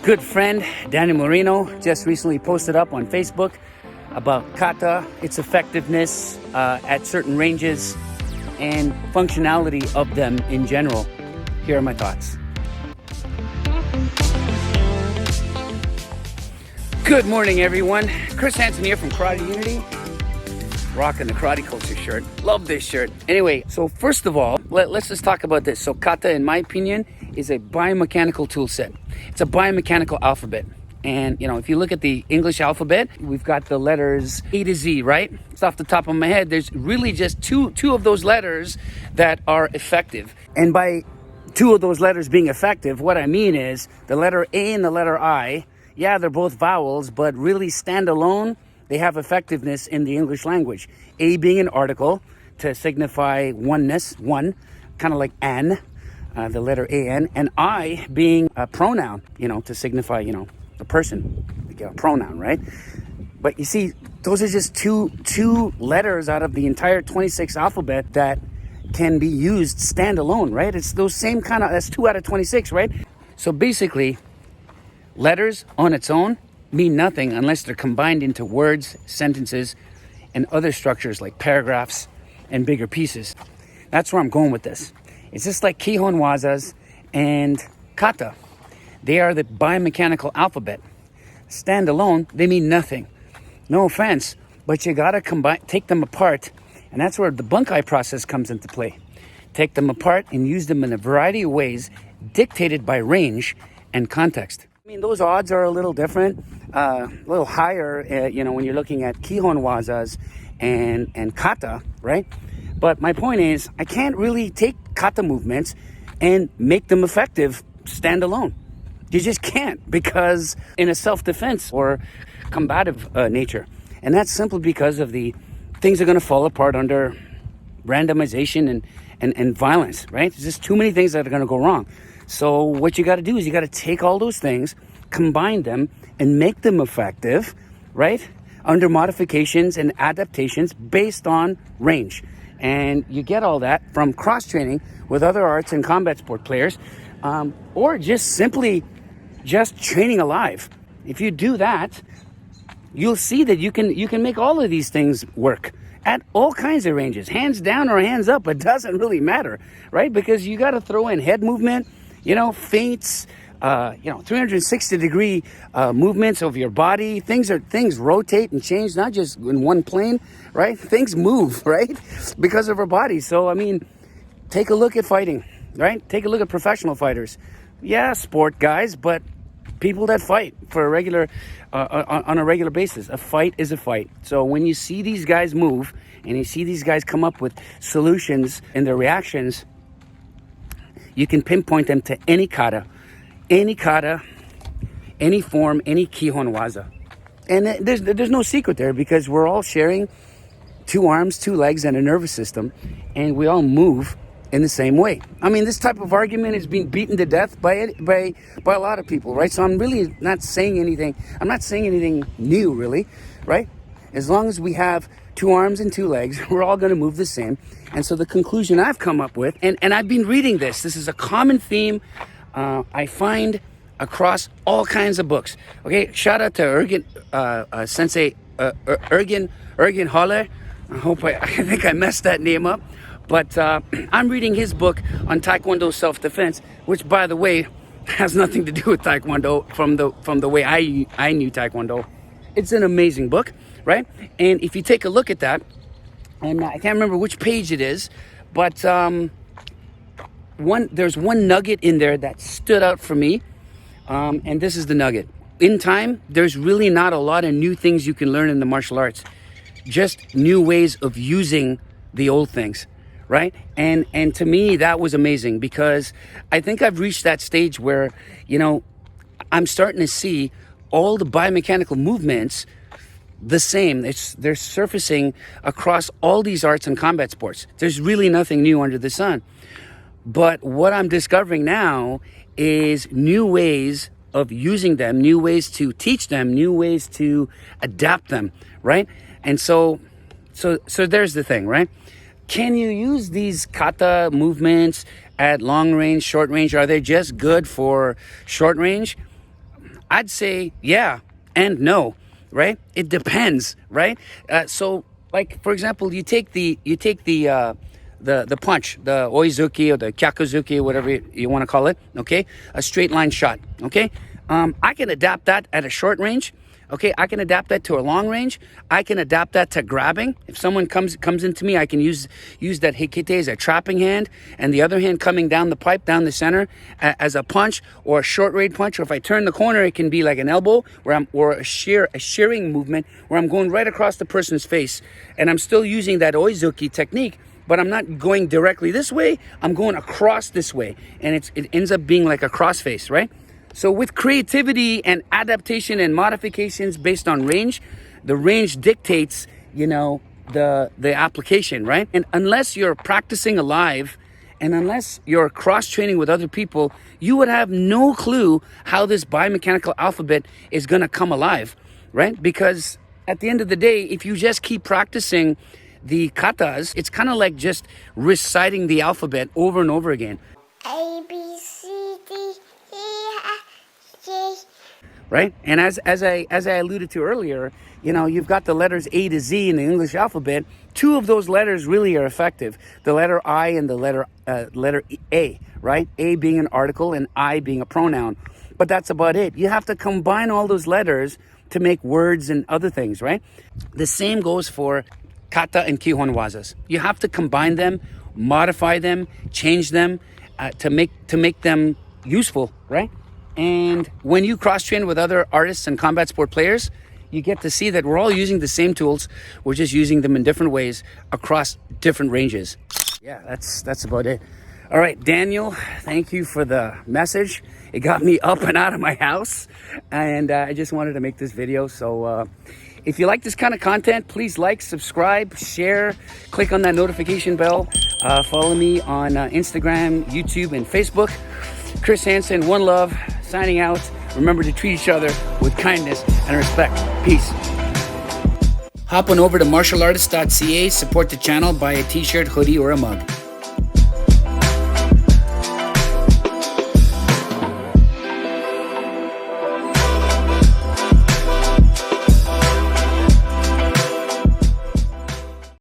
Good friend Daniel Moreno just recently posted up on Facebook about kata, its effectiveness at certain ranges, and functionality of them in general. Here are my thoughts. Good morning, everyone. Chris Hansen here from Karate Unity. Rocking the Karate Culture shirt. Love this shirt. Anyway, so first of all, let's just talk about this. So kata, in my opinion, is a biomechanical tool set. It's a biomechanical alphabet. And, if you look at the English alphabet, we've got the letters A to Z, right? It's off the top of my head. There's really just two of those letters that are effective. And by two of those letters being effective, what I mean is the letter A and the letter I, yeah, they're both vowels, but really stand alone. They have effectiveness in the English language. A being an article to signify oneness, one, kind of like an, the letter A-N, and I being a pronoun, to signify, a person, like a pronoun, right? But you see, those are just two letters out of the entire 26 alphabet that can be used standalone, right? It's those same kind of, that's 2 out of 26, right? So basically, letters on its own mean nothing unless they're combined into words, sentences, and other structures like paragraphs and bigger pieces. That's where I'm going with this. It's just like kihon wazas and kata. They are the biomechanical alphabet. Standalone, they mean nothing. No offense, but you gotta take them apart, and that's where the Bunkai process comes into play. Take them apart and use them in a variety of ways dictated by range and context. I mean, those odds are a little different, a little higher, when you're looking at kihon wazas and kata, right? But my point is, I can't really take kata movements and make them effective standalone. You just can't, because in a self-defense or combative nature. And that's simply because of the things are going to fall apart under randomization and violence, right? There's just too many things that are going to go wrong. So what you got to do is you got to take all those things, combine them, and make them effective, right? Under modifications and adaptations based on range. And you get all that from cross-training with other arts and combat sport players, or just simply just training alive. If you do that, you'll see that you can make all of these things work at all kinds of ranges, hands down or hands up. It doesn't really matter, right? Because you got to throw in head movement, feints, 360-degree movements of your body. Things rotate and change, not just in one plane, right? Things move, right? Because of our bodies. So, I mean, take a look at fighting, right? Take a look at professional fighters. Yeah, sport guys, but people that fight for a regular, on a regular basis. A fight is a fight. So when you see these guys move and you see these guys come up with solutions and their reactions, you can pinpoint them to any kata, any form, any kihon waza. And there's no secret there, because we're all sharing 2 arms, 2 legs, and a nervous system, and we all move in the same way. I mean, this type of argument is being beaten to death by a lot of people, right? So I'm really not saying anything. I'm not saying anything new, really, right? As long as we have 2 arms and 2 legs, we're all going to move the same. And so the conclusion I've come up with, and I've been reading this is a common theme I find across all kinds of books. Okay, shout out to Ergen Sensei Ergen Haller. I think I messed that name up, but I'm reading his book on Taekwondo self-defense, which, by the way, has nothing to do with Taekwondo from the way I knew Taekwondo. It's an amazing book, right? And if you take a look at that, and I can't remember which page it is, but there's one nugget in there that stood out for me, and this is the nugget. In time, there's really not a lot of new things you can learn in the martial arts, just new ways of using the old things, right? And to me, that was amazing, because I think I've reached that stage where, I'm starting to see all the biomechanical movements the same. They're surfacing across all these arts and combat sports. There's really nothing new under the sun. But what I'm discovering now is new ways of using them, new ways to teach them, new ways to adapt them, right? And so there's the thing, right? Can you use these kata movements at long range, short range? Are they just good for short range? I'd say yeah and no, right? It depends, right? So, like for example, you take the punch, the oizuki or the kyakuzuki or whatever you want to call it. Okay, a straight line shot. Okay, I can adapt that at a short range. Okay, I can adapt that to a long range. I can adapt that to grabbing. If someone comes into me, I can use that hikite as a trapping hand, and the other hand coming down the pipe, down the center, as a punch or a short range punch. Or if I turn the corner, it can be like an elbow, or a shearing movement where I'm going right across the person's face, and I'm still using that oizuki technique. But I'm not going directly this way. I'm going across this way, and it ends up being like a crossface, right? So with creativity and adaptation and modifications based on range, the range dictates, the application, right? And unless you're practicing alive and unless you're cross-training with other people, you would have no clue how this biomechanical alphabet is going to come alive, right? Because at the end of the day, if you just keep practicing the katas, it's kind of like just reciting the alphabet over and over again. A, B, C, D, E, F, G. Right? And as I alluded to earlier, you've got the letters A to Z in the English alphabet. Two of those letters really are effective. The letter I and the letter A, right? A being an article and I being a pronoun. But that's about it. You have to combine all those letters to make words and other things, right? The same goes for kata and kihon wazas. You have to combine them, modify them, change them to make them useful, right? And when you cross-train with other artists and combat sport players, you get to see that we're all using the same tools. We're just using them in different ways across different ranges. Yeah, that's about it. All right, Daniel, thank you for the message. It got me up and out of my house, and I just wanted to make this video. So if you like this kind of content, please like, subscribe, share, click on that notification bell. Follow me on Instagram, YouTube, and Facebook. Chris Hansen, one love, signing out. Remember to treat each other with kindness and respect. Peace. Hop on over to martialartist.ca, support the channel, buy a t-shirt, hoodie, or a mug.